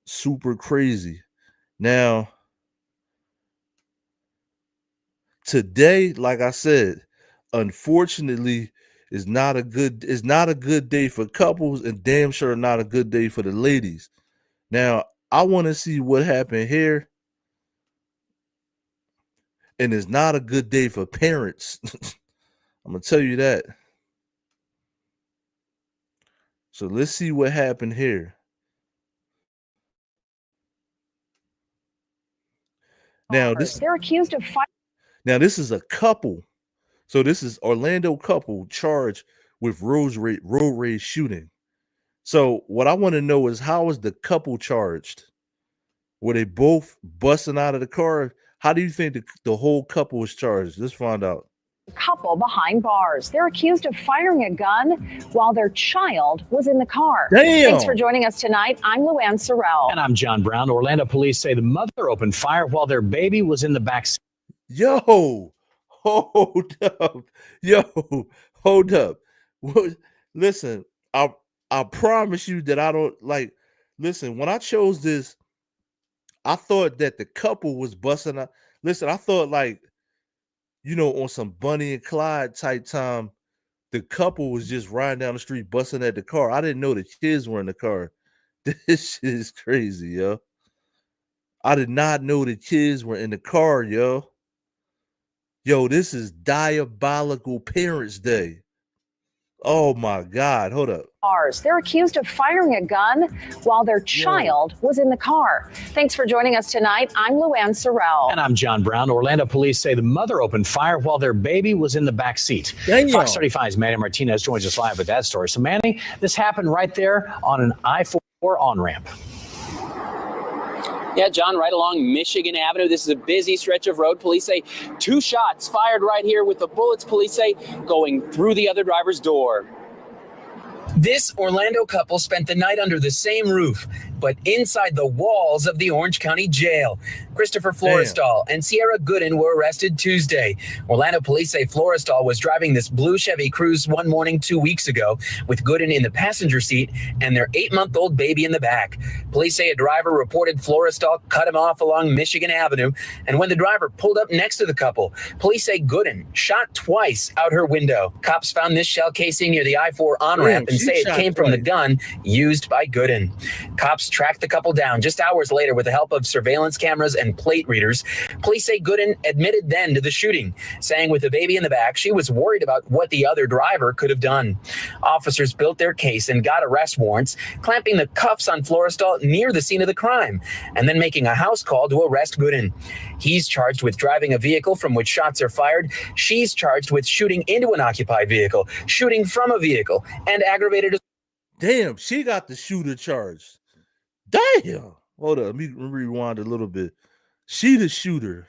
Super crazy. Now, today, like I said, unfortunately, is not a good day for couples, and damn sure not a good day for the ladies. Now, I want to see what happened here. And it's not a good day for parents. I'm going to tell you that. So let's see what happened here. Now, They're accused of fighting. Now, this is a couple. So this is Orlando couple charged with road rage shooting. So what I want to know is, how is the couple charged? Were they both busting out of the car? How do you think the whole couple was charged? Let's find out. Couple behind bars. They're accused of firing a gun while their child was in the car. Damn. Thanks for joining us tonight. I'm Luann Sorrell. And I'm John Brown. Orlando police say the mother opened fire while their baby was in the back seat. Yo, hold up. Hold up. Listen, I promise you that I don't like. Listen, when I chose this, I thought that the couple was busting out. Listen, I thought, like, you know, on some Bonnie and Clyde type time, the couple was just riding down the street busting at the car. I didn't know the kids were in the car. This shit is crazy, yo. I did not know the kids were in the car, yo. Yo, this is diabolical Parents' Day. Oh my God, hold up. They're accused of firing a gun while their child was in the car. Thanks for joining us tonight. I'm Luann Sorrell. And I'm John Brown. Orlando police say the mother opened fire while their baby was in the back seat. Damn. Fox 35's Manny Martinez joins us live with that story. So Manny, this happened right there on an I-4 on-ramp. Yeah, John, right along Michigan Avenue. This is a busy stretch of road. Police say 2 shots fired right here with the bullets, police say, going through the other driver's door. This Orlando couple spent the night under the same roof, but inside the walls of the Orange County Jail. Christopher Florestal and Sierra Gooden were arrested Tuesday. Orlando police say Florestal was driving this blue Chevy Cruze one morning 2 weeks ago with Gooden in the passenger seat and their 8-month-old baby in the back. Police say a driver reported Florestal cut him off along Michigan Avenue, and when the driver pulled up next to the couple, police say Gooden shot twice out her window. Cops found this shell casing near the I-4 on-ramp and say it came from the gun used by Gooden. Cops tracked the couple down just hours later with the help of surveillance cameras and plate readers. Police say Gooden admitted then to the shooting, saying with the baby in the back, she was worried about what the other driver could have done. Officers built their case and got arrest warrants, clamping the cuffs on Florestal near the scene of the crime, and then making a house call to arrest Gooden. He's charged with driving a vehicle from which shots are fired. She's charged with shooting into an occupied vehicle, shooting from a vehicle, and aggravated. Damn, she got the shooter charged. Damn. Hold up, let me rewind a little bit. She the shooter.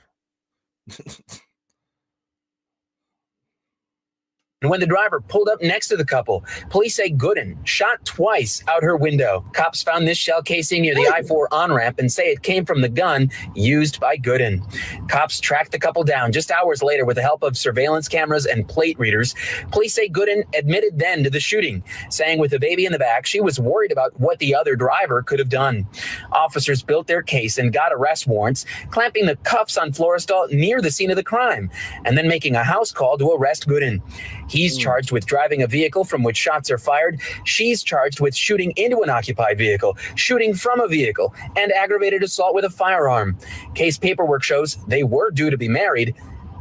And when the driver pulled up next to the couple, police say Gooden shot twice out her window. Cops found this shell casing near the I-4 on-ramp and say it came from the gun used by Gooden. Cops tracked the couple down just hours later with the help of surveillance cameras and plate readers. Police say Gooden admitted then to the shooting, saying with the baby in the back, she was worried about what the other driver could have done. Officers built their case and got arrest warrants, clamping the cuffs on Florestal near the scene of the crime, and then making a house call to arrest Gooden. He's charged with driving a vehicle from which shots are fired. She's charged with shooting into an occupied vehicle, shooting from a vehicle, and aggravated assault with a firearm. Case paperwork shows they were due to be married.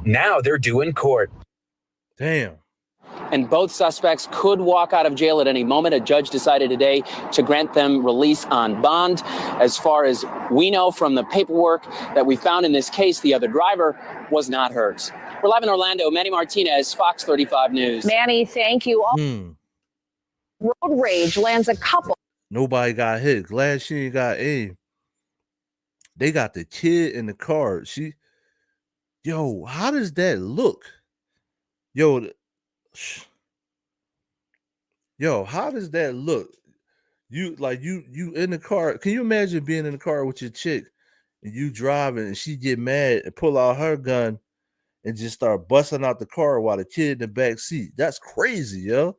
Now they're due in court. Damn. And both suspects could walk out of jail at any moment. A judge decided today to grant them release on bond. As far as we know from the paperwork that we found in this case, the other driver was not hurt. We're live in Orlando. Manny Martinez, Fox 35 News. Manny, thank you. Road rage lands a couple. Nobody got hit. Glad she ain't got aim. They got the kid in the car. Yo, how does that look? Yo, how does that look? You in the car. Can you imagine being in the car with your chick and you driving and she get mad and pull out her gun and just start busting out the car while the kid in the back seat? That's crazy, yo.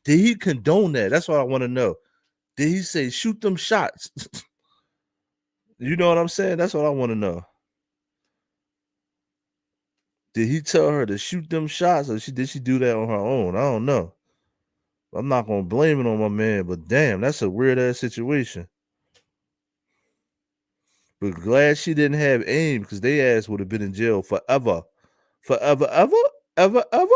Did he condone that? That's what I want to know. Did he say shoot them shots? You know what I'm saying? That's what I want to know. Did he tell her to shoot them shots, or did she do that on her own? I don't know. I'm not gonna blame it on my man, but damn, that's a weird ass situation. But glad she didn't have aim, because they ass would have been in jail forever. Forever, ever, ever, ever.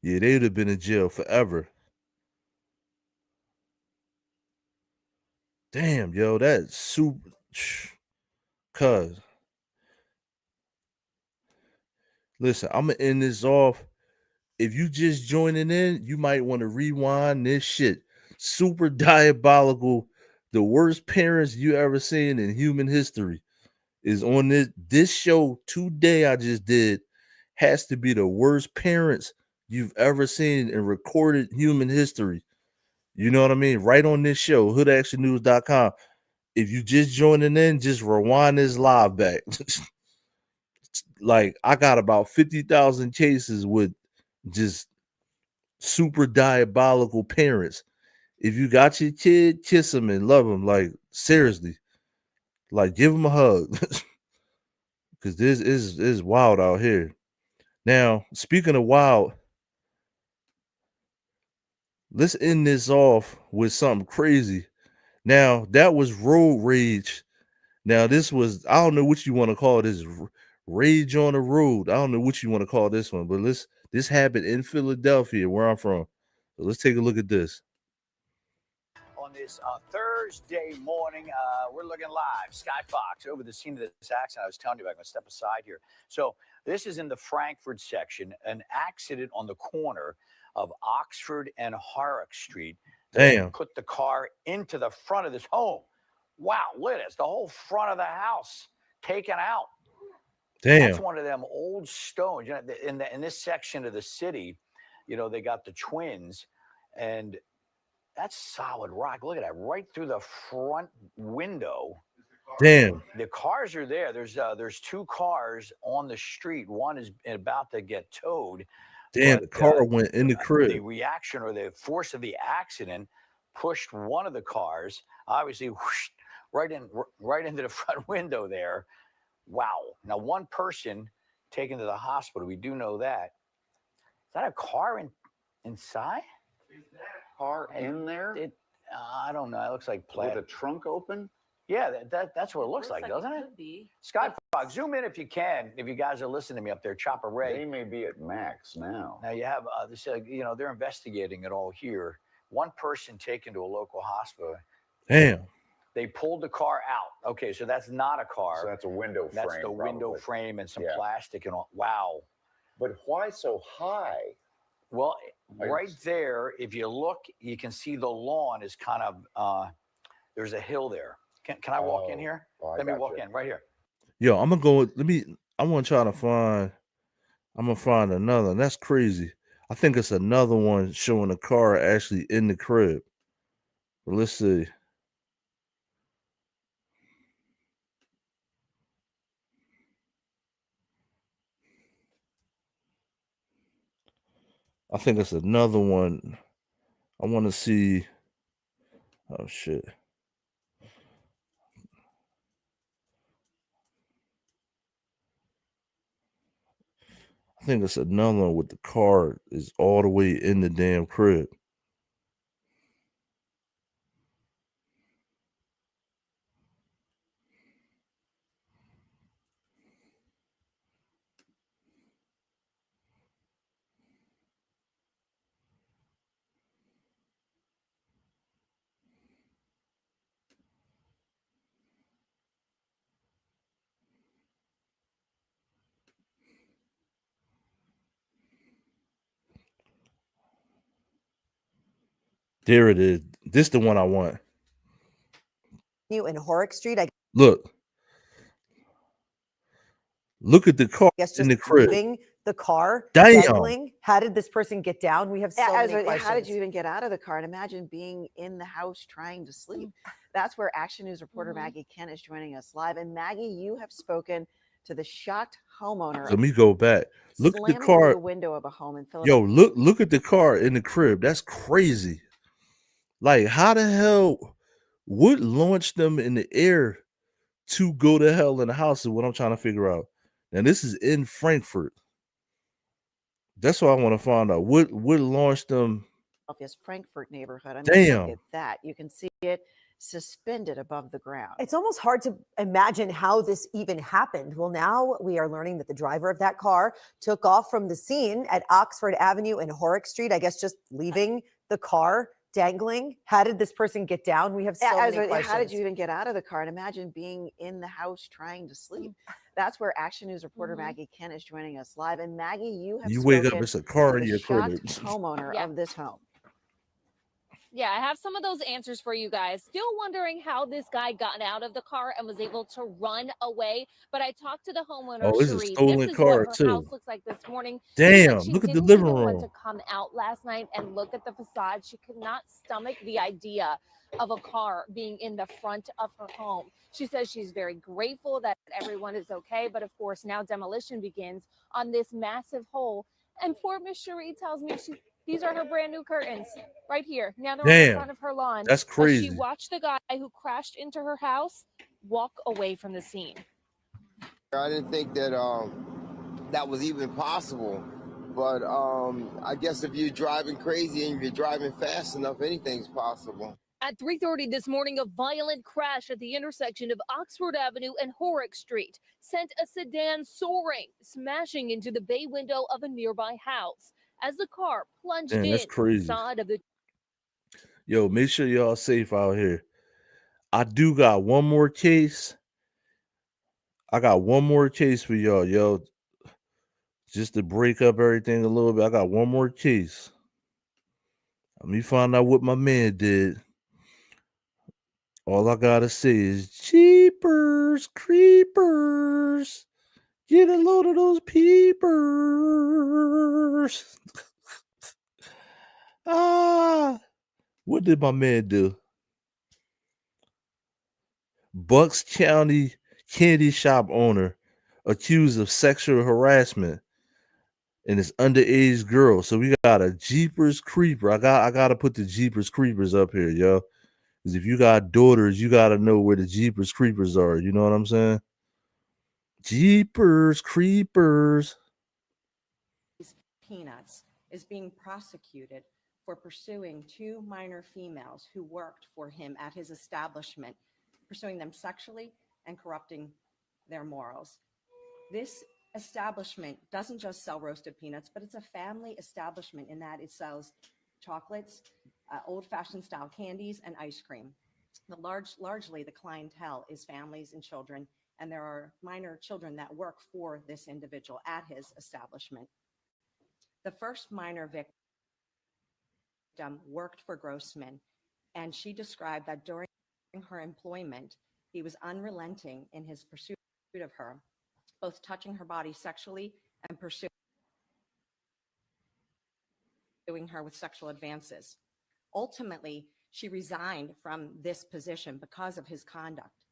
Yeah, they would have been in jail forever. Damn, yo, that's super. Cuz. Listen, I'm going to end this off. If you just joining in, you might want to rewind this shit. Super diabolical. The worst parents you ever seen in human history is on this show today I just did. Has to be the worst parents you've ever seen in recorded human history. You know what I mean? Right on this show, hoodactionnews.com. If you just joining in, just rewind this live back. Like, I got about 50,000 cases with just super diabolical parents. If you got your kid, kiss him and love him. Like, seriously. Like, give him a hug. Because this is wild out here. Now, speaking of wild, let's end this off with something crazy. Now, that was road rage. Now, this was, I don't know what you want to call this, rage on the road. I don't know what you want to call this one, but this happened in Philadelphia, where I'm from. So let's take a look at this. On this Thursday morning, we're looking live. Sky Fox over the scene of this accident. I was telling you, I'm going to step aside here. So this is in the Frankfurt section, an accident on the corner of Oxford and Horrocks Street. Damn. Put the car into the front of this home. Wow, look at this. The whole front of the house taken out. Damn. That's one of them old stones. You know, in this section of the city, you know, they got the twins, and that's solid rock. Look at that, right through the front window. Damn. The cars are there. There's two cars on the street. One is about to get towed. Damn, the car went in the crib. The reaction or the force of the accident pushed one of the cars, obviously, whoosh, right into the front window there. Wow. Now, one person taken to the hospital. We do know that. Is that a car inside? Is that a car in there? I don't know. It looks like with the trunk open. Yeah, that's what it looks like, doesn't it? Could be. Sky Fox, zoom in if you can. If you guys are listening to me up there, Chopper Ray. They may be at max now. Now you have this. You know, they're investigating it all here. One person taken to a local hospital. Damn. They pulled the car out. Okay, so that's not a car. So that's a window frame. That's the window probably. frame and some plastic and all. Wow. But why so high? Well, right there, if you look, you can see the lawn is kind of. There's a hill there. Can I walk in here? Let me walk in right here. Yo, I'm gonna go. I'm gonna try to find. I'm gonna find another. And that's crazy. I think it's another one showing a car actually in the crib. But let's see. I think it's another one. I want to see. Oh shit. I think it's another one with the car is all the way in the damn crib. There it is. This the one I want. You in Horrocks Street, I Look. Look at the car guess in just the crib. leaving the car Damn. dangling. How did this person get down? We have so many questions. How did you even get out of the car? And imagine being in the house trying to sleep. That's where Action News reporter Maggie Kent is joining us live. And Maggie, you have spoken to the shocked homeowner. Let me go back. Look at the slamming car. through the window of a home in Philadelphia. Yo, look at the car in the crib. That's crazy. Like, how the hell what launched them in the air to go to hell in the house is what I'm trying to figure out. And this is in Frankfurt. That's what I want to find out. What launched them? Philadelphia's Frankfurt neighborhood. I mean, Damn. look at that. You can see it suspended above the ground. It's almost hard to imagine how this even happened. Well, now we are learning that the driver of that car took off from the scene at Oxford Avenue and Horrocks Street, I guess just leaving the car dangling. How did this person get down? We have so many questions. How did you even get out of the car? And imagine being in the house trying to sleep. That's where Action News reporter Maggie Kent is joining us live. And Maggie, you have wake up, spoken it's a car to in the your crib. shocked homeowner of this home. Yeah, I have some of those answers for you guys. Still wondering how this guy got out of the car and was able to run away. But I talked to the homeowner, Oh, it's a Cherie. stolen This is car, what her too. house looks like this morning. Damn, She look at the didn't living even want to room. come out last night and look at the facade. She could not stomach the idea of a car being in the front of her home. She says she's very grateful that everyone is okay. But of course, now demolition begins on this massive hole. And poor Miss Cherie tells me these are her brand new curtains right here. Now they're on the Damn, front of her lawn. that's As crazy. she watched the guy who crashed into her house walk away from the scene. I didn't think that that was even possible. But I guess if you're driving crazy and you're driving fast enough, anything's possible. At 3:30 this morning, a violent crash at the intersection of Oxford Avenue and Horrocks Street sent a sedan soaring, smashing into the bay window of a nearby house. As the car plunged Man, that's in, the crazy. facade of the Yo, make sure y'all safe out here. I do got one more case. I got one more case for y'all, yo. Just to break up everything a little bit. I got one more case. Let me find out what my man did. All I gotta say is Jeepers Creepers. Get a load of those peepers. What did my man do? Bucks County candy shop owner accused of sexual harassment and his underage girl. So we got a Jeepers Creeper. I gotta put the Jeepers Creepers up here, yo. Because if you got daughters, you gotta know where the Jeepers Creepers are. You know what I'm saying? Jeepers Creepers. Peanuts is being prosecuted for pursuing two minor females who worked for him at his establishment, pursuing them sexually and corrupting their morals. This establishment doesn't just sell roasted peanuts, but it's a family establishment in that it sells chocolates, old-fashioned style candies, and ice cream. Largely, the clientele is families and children, and there are minor children that work for this individual at his establishment. The first minor victim worked for Grossman, and she described that during her employment, he was unrelenting in his pursuit of her, both touching her body sexually and pursuing her with sexual advances. Ultimately, she resigned from this position because of his conduct.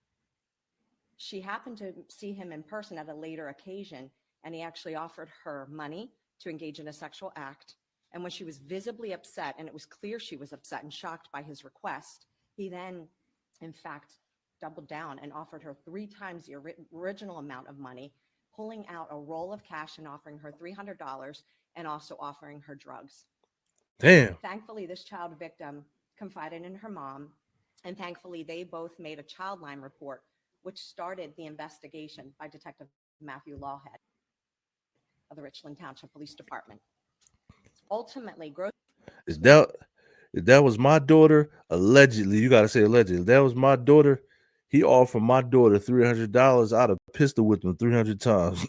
She happened to see him in person at a later occasion, and he actually offered her money to engage in a sexual act. And when she was visibly upset, and it was clear she was upset and shocked by his request, he then, in fact, doubled down and offered her 3 times the original amount of money pulling out a roll of cash and offering her $300 and also offering her drugs. Damn. Thankfully, this child victim confided in her mom, and thankfully they both made a child line report, which started the investigation by Detective Matthew Lawhead of the Richland Township Police Department. Ultimately, If that was my daughter, allegedly, you gotta say allegedly. If that was my daughter, he offered my daughter $300. I'd have pistol whipped him 300 times.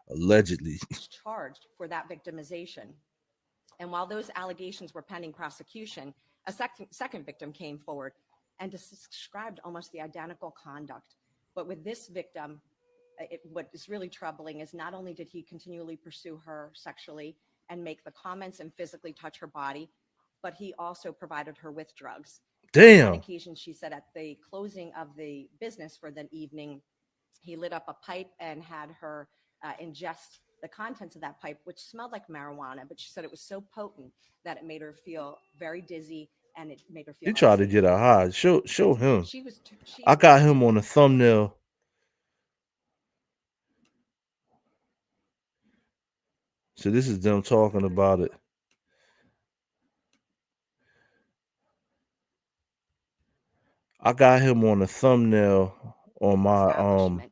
Allegedly. charged for that victimization. And while those allegations were pending prosecution, a second victim came forward and described almost the identical conduct. But with this victim, what is really troubling is not only did he continually pursue her sexually and make the comments and physically touch her body, but he also provided her with drugs. Damn. On one occasion, she said at the closing of the business for the evening, he lit up a pipe and had her ingest the contents of that pipe, which smelled like marijuana, but she said it was so potent that it made her feel very dizzy and it made her feel He tried to unsafe. get her high. Show him. She I got him on the thumbnail. So this is them talking about it. I got him on the thumbnail on my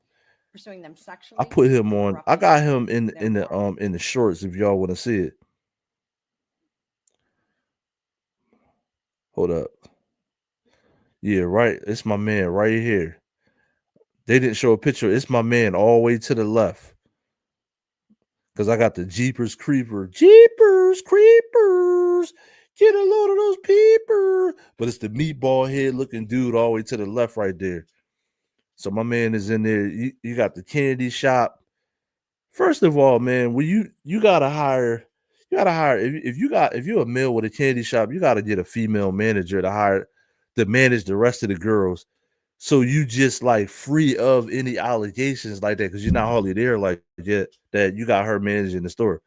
pursuing them sexually. I put him on. I got him in the shorts if y'all want to see it. Hold up. Yeah, right. It's my man right here. They didn't show a picture. It's my man all the way to the left. Because I got the Jeepers Creeper. Jeepers Creepers. Get a load of those peepers. But it's the meatball head looking dude all the way to the left right there. So my man is in there. You got the candy shop. First of all, man, when you gotta hire if you're a male with a candy shop, you gotta get a female manager to manage the rest of the girls. So you just like free of any allegations like that, because you're not hardly there like that you got her managing the store.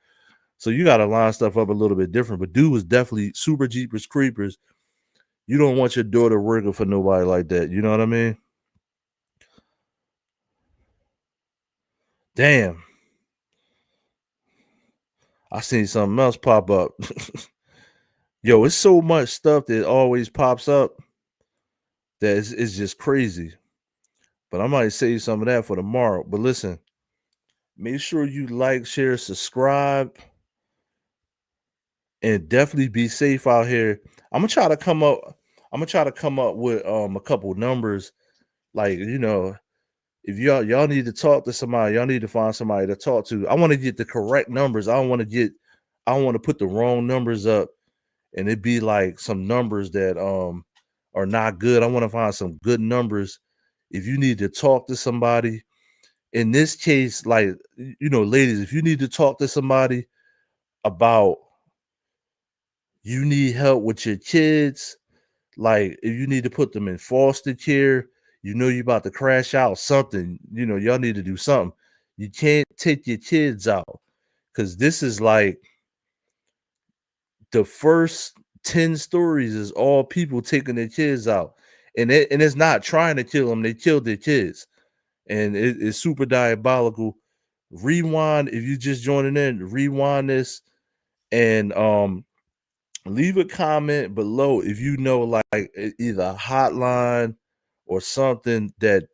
So you gotta line stuff up a little bit different. But dude was definitely super Jeepers Creepers. You don't want your daughter working for nobody like that. You know what I mean? Damn. I seen something else pop up. Yo, it's so much stuff that always pops up that it's just crazy. But I might save some of that for tomorrow. But listen, make sure you like, share, subscribe, and definitely be safe out here. I'm gonna try to come up with a couple numbers. Like, if y'all need to talk to somebody, y'all need to find somebody to talk to. I want to get the correct numbers. I don't want to put the wrong numbers up and it be like some numbers that are not good. I want to find some good numbers. If you need to talk to somebody, in this case, like, ladies, if you need to talk to somebody about you need help with your kids, like if you need to put them in foster care, you're about to crash out, something, y'all need to do something. You can't take your kids out, because this is like the first 10 stories is all people taking their kids out, and it's not trying to kill them. They killed their kids, and it's super diabolical. Rewind, if you just joining in, rewind this and leave a comment below if you know like either a hotline or something that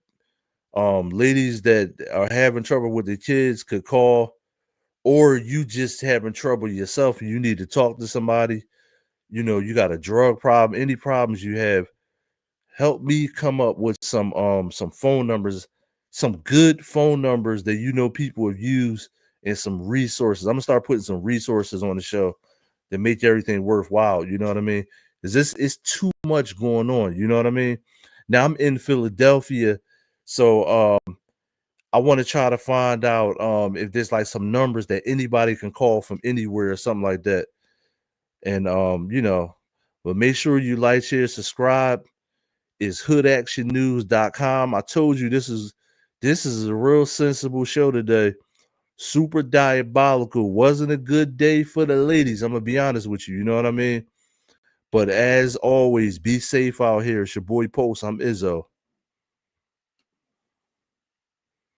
ladies that are having trouble with their kids could call, or you just having trouble yourself and you need to talk to somebody. You got a drug problem, any problems you have, help me come up with some phone numbers, some good phone numbers that people have used, and some resources. I'm gonna start putting some resources on the show that make everything worthwhile. You know what I mean? Because this is too much going on. You know what I mean? Now I'm in Philadelphia, so I want to try to find out if there's like some numbers that anybody can call from anywhere or something like that. And but make sure you like, share, subscribe. It's hoodactionnews.com. I told you this is a real sensible show today. Super diabolical. Wasn't a good day for the ladies. I'm gonna be honest with you. You know what I mean? But as always, be safe out here. It's your boy Post. I'm Izzo.